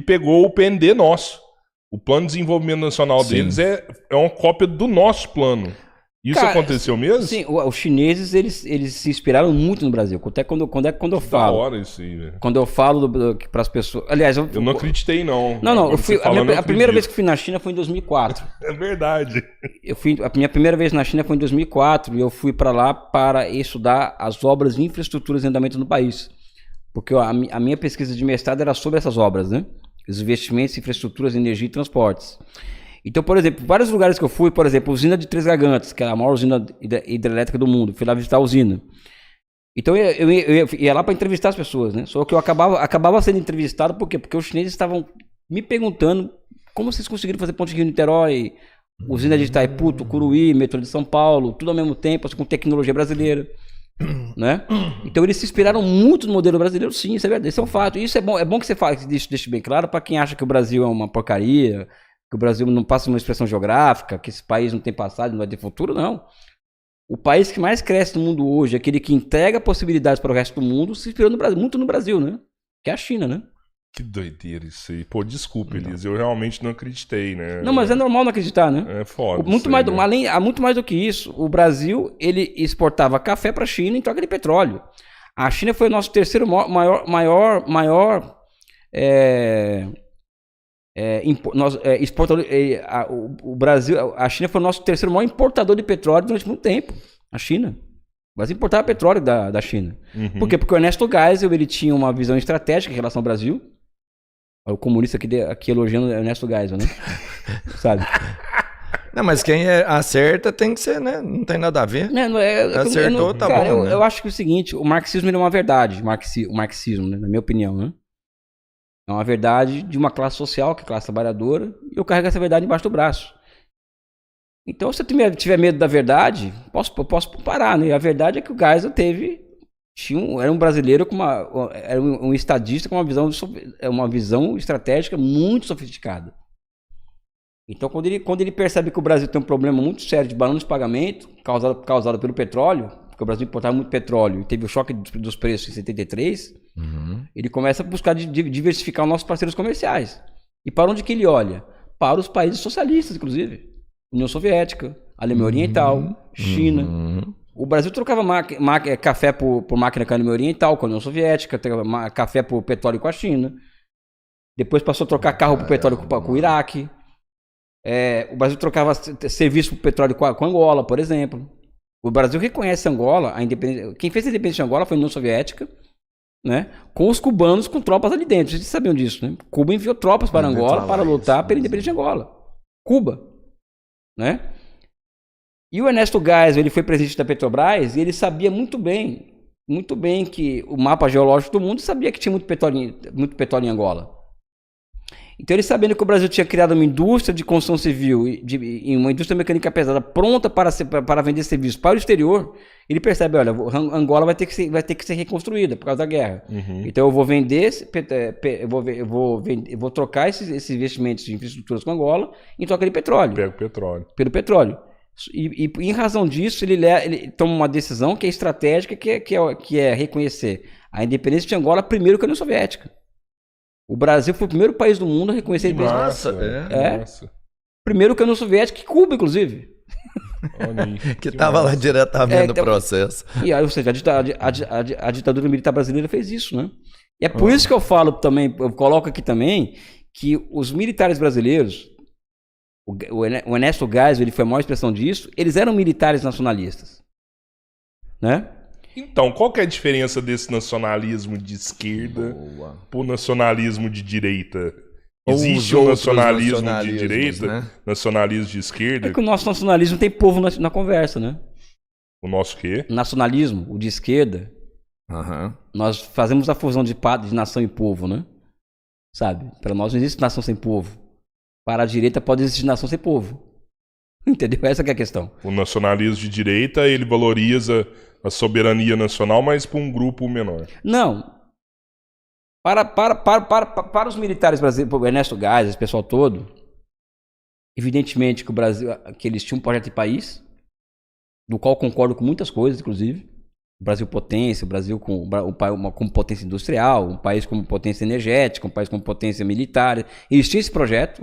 pegou o PND nosso. O Plano de Desenvolvimento Nacional deles é uma cópia do nosso plano. Isso aconteceu mesmo? Sim, os chineses, eles se inspiraram muito no Brasil. Até quando eu falo. Da hora isso aí, velho. Quando eu falo para as pessoas. Aliás, eu não acreditei, não. Não, a primeira vez que fui na China foi em 2004. É verdade. A minha primeira vez na China foi em 2004 e eu fui para lá para estudar as obras de infraestruturas em andamento no país. Porque a minha pesquisa de mestrado era sobre essas obras, né? Os investimentos em infraestruturas, energia e transportes. Então, por exemplo, vários lugares que eu fui, por exemplo, a usina de Três Gargantas, que é a maior usina hidrelétrica do mundo, fui lá visitar a usina. Então eu ia lá para entrevistar as pessoas, né? Só que eu acabava sendo entrevistado, por quê? Porque os chineses estavam me perguntando como vocês conseguiram fazer ponte Rio-Niterói, usina de Itaipu, Tucuruí, metrô de São Paulo, tudo ao mesmo tempo, com tecnologia brasileira, né? Então eles se inspiraram muito no modelo brasileiro, sim, isso é verdade, isso é um fato. E isso é bom que você fale, que deixe bem claro para quem acha que o Brasil é uma porcaria, que o Brasil não passa uma expressão geográfica, que esse país não tem passado, não vai ter futuro, não. O país que mais cresce no mundo hoje, aquele que entrega possibilidades para o resto do mundo, se inspirou no Brasil, muito no Brasil, né? Que é a China, né? Que doideira isso aí. Pô, desculpa, Elias, eu realmente não acreditei, né? Não, mas é normal não acreditar, né? É foda. Muito mais do que isso, o Brasil, ele exportava café para a China em troca de petróleo. A China foi o nosso terceiro maior o Brasil, a China foi o nosso terceiro maior importador de petróleo durante muito tempo. A China. O Brasil importava petróleo da China. Uhum. Por quê? Porque o Ernesto Geisel, ele tinha uma visão estratégica em relação ao Brasil. O comunista aqui elogiando o Ernesto Geisel, né? Sabe? Não, mas quem acerta tem que ser, né? Não tem nada a ver. Acertou, tá cara, bom. Né? Eu acho que é o seguinte, o marxismo é uma verdade. O marxismo, né? Na minha opinião, né? É uma verdade de uma classe social, que é a classe trabalhadora, e eu carrego essa verdade embaixo do braço. Então, se eu tiver medo da verdade, eu posso parar, né? A verdade é que o Geisel era um brasileiro era um estadista com uma visão estratégica muito sofisticada. Então, quando ele percebe que o Brasil tem um problema muito sério de balanço de pagamento, causado pelo petróleo, porque o Brasil importava muito petróleo e teve o choque dos preços em 73, ele começa a buscar diversificar os nossos parceiros comerciais. E para onde que ele olha? Para os países socialistas, inclusive. União Soviética, Alemanha Oriental, China. O Brasil trocava café por máquina com a Alemanha Oriental, com a União Soviética, café por petróleo com a China. Depois passou a trocar carro por petróleo com o Iraque. O Brasil trocava serviço por petróleo com Angola, por exemplo. O Brasil reconhece Angola, a independência. Quem fez a independência de Angola foi a União Soviética, né? Com os cubanos com tropas ali dentro. Vocês sabiam disso, né? Cuba enviou tropas para Angola para lutar pela independência de Angola. Cuba, né? E o Ernesto Geisel, ele foi presidente da Petrobras e ele sabia muito bem que o mapa geológico do mundo sabia que tinha muito petróleo em Angola. Então, ele sabendo que o Brasil tinha criado uma indústria de construção civil e uma indústria mecânica pesada pronta para vender serviços para o exterior, ele percebe, olha, Angola vai ter que ser reconstruída por causa da guerra. Então, eu vou vender, eu vou trocar esses investimentos de infraestruturas com Angola em troca de petróleo. Pega o petróleo. Pelo petróleo. E em razão disso, ele toma uma decisão que é estratégica, que é reconhecer a independência de Angola primeiro que a União Soviética. O Brasil foi o primeiro país do mundo a reconhecer a independência. Nossa. Primeiro que a União Soviética, que Cuba, inclusive. Que estava lá diretamente no processo. E aí, ou seja, a ditadura militar brasileira fez isso, né? E é por isso que eu falo também, eu coloco aqui também, que os militares brasileiros, o Ernesto Geisel, ele foi a maior expressão disso, eles eram militares nacionalistas, né? Então, qual que é a diferença desse nacionalismo de esquerda pro nacionalismo de direita? Existe um nacionalismo de direita, né? Nacionalismo de esquerda? É que o nosso nacionalismo tem povo na conversa, né? O nosso quê? Nacionalismo, o de esquerda. Nós fazemos a fusão de nação e povo, né? Sabe? Para nós não existe nação sem povo. Para a direita pode existir nação sem povo. Entendeu? Essa que é a questão. O nacionalismo de direita, ele valoriza a soberania nacional, mas para um grupo menor. Não. Para os militares brasileiros, o Ernesto Geisel, esse pessoal todo, evidentemente que o Brasil, que eles tinham um projeto de país, do qual concordo com muitas coisas, inclusive, O Brasil potência, o Brasil como potência industrial, um país como potência energética, um país como potência militar. Existia esse projeto,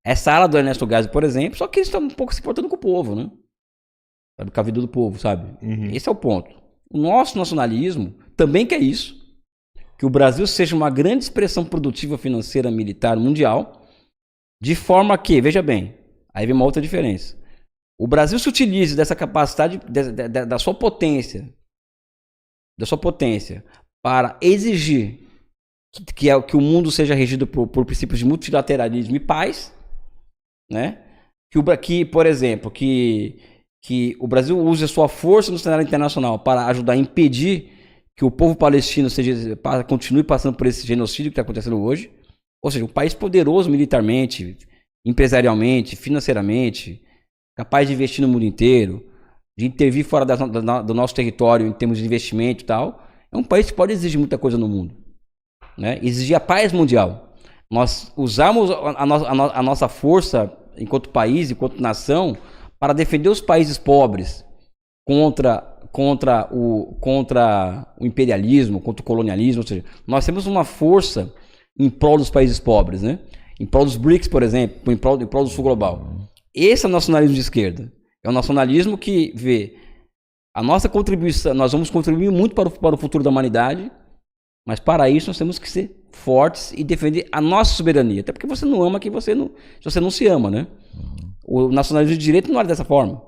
essa ala do Ernesto Geisel, por exemplo, só que eles estão um pouco se importando com o povo, né? Sabe, com a vida do povo, sabe? Esse é o ponto. O nosso nacionalismo também quer isso, que o Brasil seja uma grande expressão produtiva, financeira, militar, mundial, de forma que, veja bem, aí vem uma outra diferença. O Brasil se utilize dessa capacidade, da sua potência, para exigir que o mundo seja regido por princípios de multilateralismo e paz, né? Por exemplo, que o Brasil use a sua força no cenário internacional para ajudar a impedir que o povo palestino continue passando por esse genocídio que está acontecendo hoje. Ou seja, um país poderoso militarmente, empresarialmente, financeiramente, capaz de investir no mundo inteiro, de intervir fora do nosso território em termos de investimento e tal. É um país que pode exigir muita coisa no mundo, né? Exigir a paz mundial. Nós usamos a nossa força enquanto país, enquanto nação, para defender os países pobres contra o imperialismo, contra o colonialismo. Ou seja, nós temos uma força em prol dos países pobres, né? Em prol dos BRICS, por exemplo, em prol do Sul Global. Esse é o nacionalismo de esquerda. É o nacionalismo que vê a nossa contribuição. Nós vamos contribuir muito para o futuro da humanidade, mas para isso nós temos que ser fortes e defender a nossa soberania. Até porque você não ama quem você não se ama, né? O nacionalismo de direita não é dessa forma,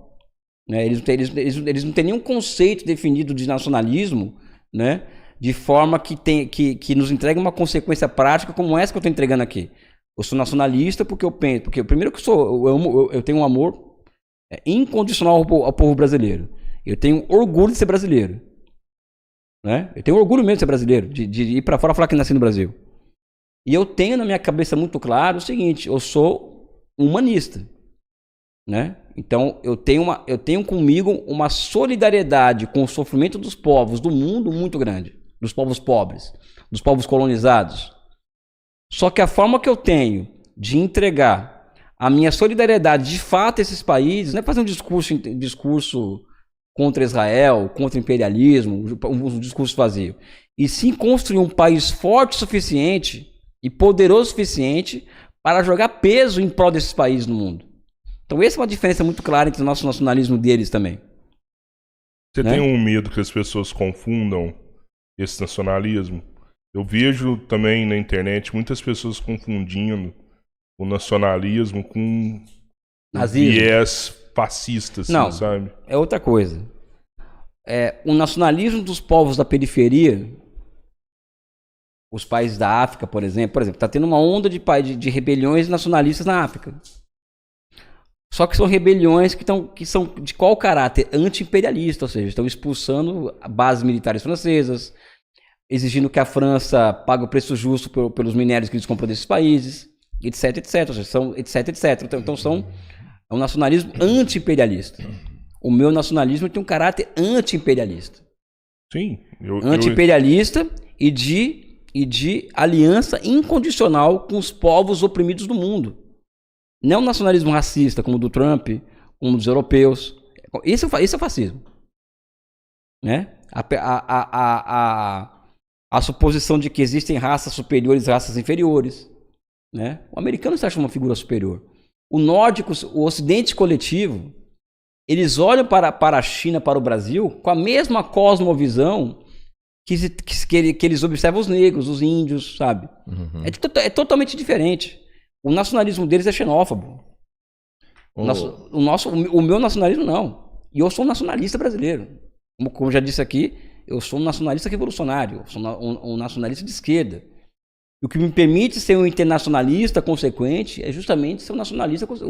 né? Eles não têm nenhum conceito definido de nacionalismo, né? De forma que nos entregue uma consequência prática como essa que eu estou entregando aqui. Eu sou nacionalista porque eu penso, porque primeiro que eu tenho um amor incondicional ao povo brasileiro. Eu tenho orgulho de ser brasileiro, né? Eu tenho orgulho mesmo de ser brasileiro, de ir para fora falar que nasci no Brasil. E eu tenho na minha cabeça muito claro o seguinte: eu sou humanista, né? Então eu tenho comigo uma solidariedade com o sofrimento dos povos do mundo muito grande, dos povos pobres, dos povos colonizados. Só que a forma que eu tenho de entregar a minha solidariedade de fato a esses países não é fazer um discurso contra Israel, contra o imperialismo, um discurso vazio, e sim construir um país forte o suficiente e poderoso o suficiente para jogar peso em prol desses países no mundo. Então essa é uma diferença muito clara entre o nosso nacionalismo deles também. Você tem um medo que as pessoas confundam esse nacionalismo? Eu vejo também na internet muitas pessoas confundindo o nacionalismo com nazismo, viés fascista, assim, não, sabe? É outra coisa. O nacionalismo dos povos da periferia, os países da África, por exemplo, está tendo uma onda de rebeliões nacionalistas na África. Só que são rebeliões que são de qual caráter? Anti-imperialista, ou seja, estão expulsando bases militares francesas, exigindo que a França pague o preço justo pelos minérios que eles compram desses países, etc, etc. Ou seja, são etc, etc. Então é um nacionalismo anti-imperialista. O meu nacionalismo tem um caráter anti-imperialista. Sim. Anti-imperialista e de aliança incondicional com os povos oprimidos do mundo. Não é um nacionalismo racista como o do Trump, como o dos europeus. Esse é o fascismo, né? A suposição de que existem raças superiores e raças inferiores, né? O americano se acha uma figura superior. O nórdico, o ocidente coletivo, eles olham para a China, para o Brasil, com a mesma cosmovisão que eles observam os negros, os índios, sabe? Uhum. É totalmente diferente. O nacionalismo deles é xenófobo. O meu nacionalismo não. E eu sou um nacionalista brasileiro. Como já disse aqui, eu sou um nacionalista revolucionário, eu sou um nacionalista de esquerda. E o que me permite ser um internacionalista consequente é justamente ser um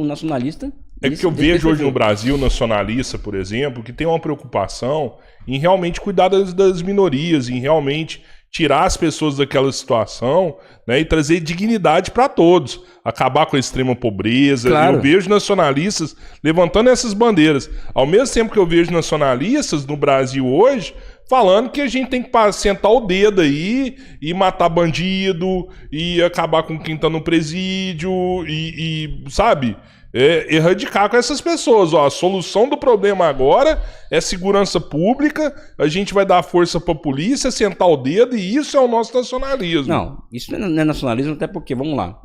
nacionalista. É que eu vejo hoje no Brasil, nacionalista, por exemplo, que tem uma preocupação em realmente cuidar das minorias, em realmente tirar as pessoas daquela situação, né, e trazer dignidade para todos, acabar com a extrema pobreza. Claro. Eu vejo nacionalistas levantando essas bandeiras. Ao mesmo tempo que eu vejo nacionalistas no Brasil hoje falando que a gente tem que sentar o dedo aí e matar bandido e acabar com quem tá no presídio e sabe? erradicar com essas pessoas. Ó, a solução do problema agora é segurança pública, a gente vai dar força pra polícia, sentar o dedo, e isso é o nosso nacionalismo. Não, isso não é nacionalismo, até porque, vamos lá,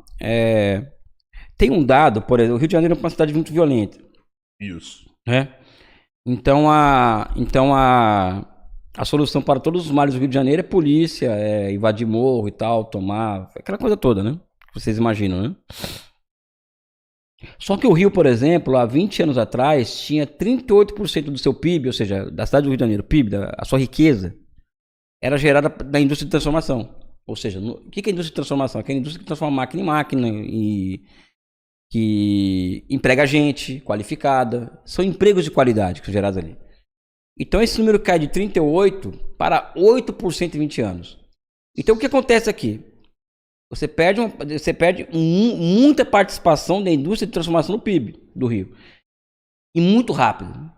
tem um dado, por exemplo, o Rio de Janeiro é uma cidade muito violenta. Isso. Então a solução para todos os males do Rio de Janeiro é polícia, invadir morro e tal, tomar, aquela coisa toda, né? Vocês imaginam, né? Só que o Rio, por exemplo, há 20 anos atrás, tinha 38% do seu PIB, ou seja, da cidade do Rio de Janeiro, PIB, a sua riqueza, era gerada da indústria de transformação. Ou seja, o que é indústria de transformação? É aquela indústria que transforma máquina em máquina e que emprega gente qualificada. São empregos de qualidade que são gerados ali. Então esse número cai de 38% para 8% em 20 anos. Então o que acontece aqui? Você perde muita participação da indústria de transformação no PIB do Rio. E muito rápido.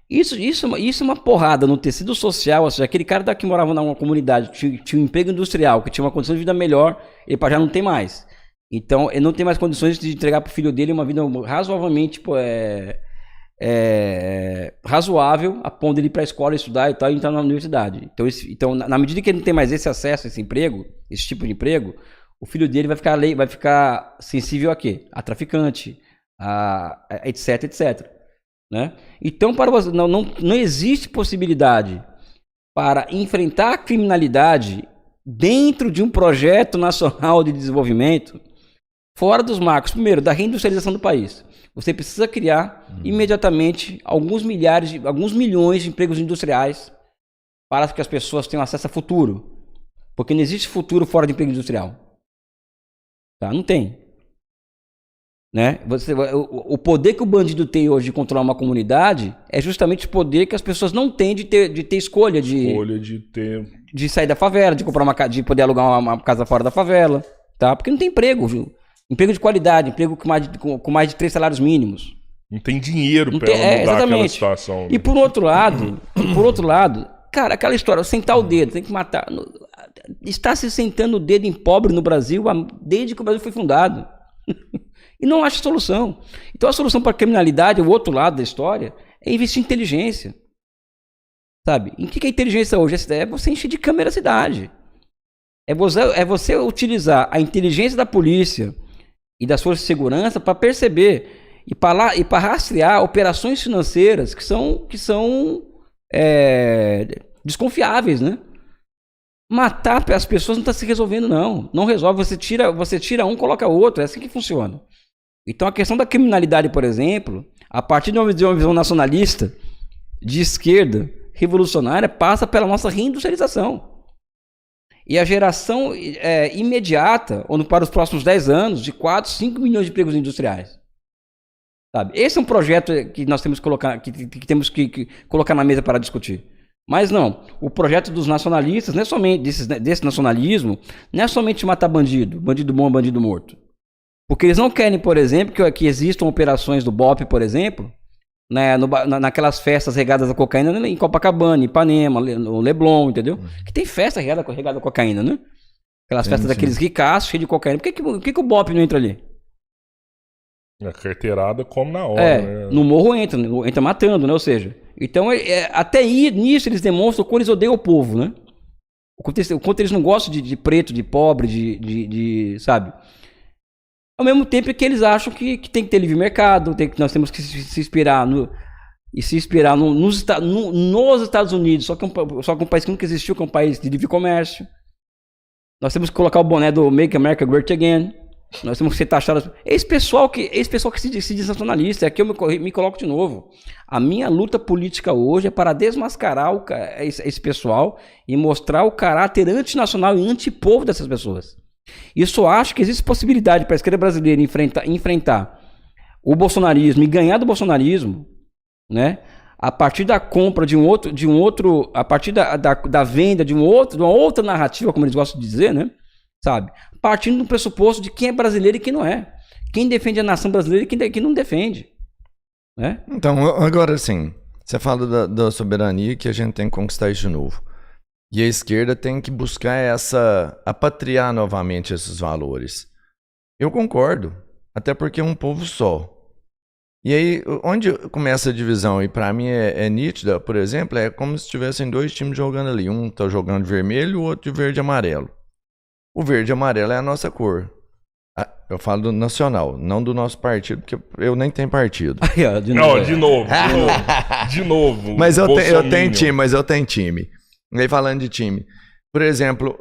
Isso é uma porrada no tecido social. Ou seja, aquele cara que morava numa comunidade, tinha um emprego industrial, que tinha uma condição de vida melhor, ele já não tem mais. Então, ele não tem mais condições de entregar para o filho dele uma vida razoavelmente razoável, a ponto de ele ir para a escola estudar e tal, e entrar na universidade. Então, na medida que ele não tem mais esse acesso a esse emprego, esse tipo de emprego, o filho dele vai ficar sensível a quê? A traficante, etc, etc. Né? Então, para você, não existe possibilidade para enfrentar a criminalidade dentro de um projeto nacional de desenvolvimento fora dos marcos, primeiro, da reindustrialização do país. Você precisa criar imediatamente alguns milhões de empregos industriais para que as pessoas tenham acesso a futuro. Porque não existe futuro fora de emprego industrial. Tá? Não tem. Né? O poder que o bandido tem hoje de controlar uma comunidade é justamente o poder que as pessoas não têm de ter escolha de sair da favela, de comprar de poder alugar uma casa fora da favela, tá? Porque não tem emprego, viu? Emprego de qualidade, emprego com mais de 3 salários mínimos. Não tem dinheiro para ela mudar aquela situação. Né? E por outro lado, cara, aquela história, sentar o dedo, tem que matar. Está se sentando o dedo em pobre no Brasil desde que o Brasil foi fundado. E não acha solução. Então a solução para a criminalidade, o outro lado da história, é investir em inteligência. Sabe? Em que é inteligência hoje? É você encher de câmera a cidade. É você utilizar a inteligência da polícia e das forças de segurança para perceber e para rastrear operações financeiras que são desconfiáveis, né? Matar as pessoas não está se resolvendo, não. Não resolve. Você tira um, coloca outro. É assim que funciona. Então a questão da criminalidade, por exemplo, a partir de uma visão nacionalista, de esquerda, revolucionária, passa pela nossa reindustrialização. E a geração imediata, ou para os próximos 10 anos, de 4, 5 milhões de empregos industriais. Sabe? Esse é um projeto que nós temos que colocar, que colocar na mesa para discutir. Mas não, o projeto dos nacionalistas, não é somente desse nacionalismo, não é somente matar bandido bom, bandido morto. Porque eles não querem, por exemplo, que existam operações do BOP, por exemplo, né, naquelas festas regadas a cocaína em Copacabana, Ipanema, no Leblon, entendeu? Que tem festa regada a cocaína, né? Aquelas festas daqueles ricaços cheios de cocaína. Por que o BOP não entra ali? A carteirada come na hora, né? No morro entra matando, né? Ou seja, então até nisso eles demonstram o quanto eles odeiam o povo, né? O quanto eles não gostam de preto, de pobre, sabe? Ao mesmo tempo que eles acham que tem que ter livre mercado, que nós temos que se inspirar nos Estados Unidos, só que um país que nunca existiu, que é um país de livre comércio. Nós temos que colocar o boné do Make America Great Again. Nós temos que ser taxados. Esse pessoal que se diz nacionalista, aqui eu me coloco de novo. A minha luta política hoje é para desmascarar esse pessoal e mostrar o caráter antinacional e antipovo dessas pessoas. Eu só acho que existe possibilidade para a esquerda brasileira enfrentar o bolsonarismo e ganhar do bolsonarismo, né? A partir da compra de um outro, a partir da venda de uma outra narrativa, como eles gostam de dizer, né? Sabe? Partindo do pressuposto de quem é brasileiro e quem não é. Quem defende a nação brasileira e quem não defende. Né? Então, agora assim, você fala da soberania que a gente tem que conquistar isso de novo. E a esquerda tem que buscar apatriar novamente esses valores. Eu concordo, até porque é um povo só. E aí, onde começa a divisão, e pra mim é nítida, por exemplo, é como se tivessem dois times jogando ali. Um tá jogando de vermelho, o outro de verde e amarelo. O verde e amarelo é a nossa cor. Eu falo do nacional, não do nosso partido, porque eu nem tenho partido. Aí, ó, de Não, novo. de novo. Mas eu tenho Bolsominion. time, E aí, falando de time. Por exemplo,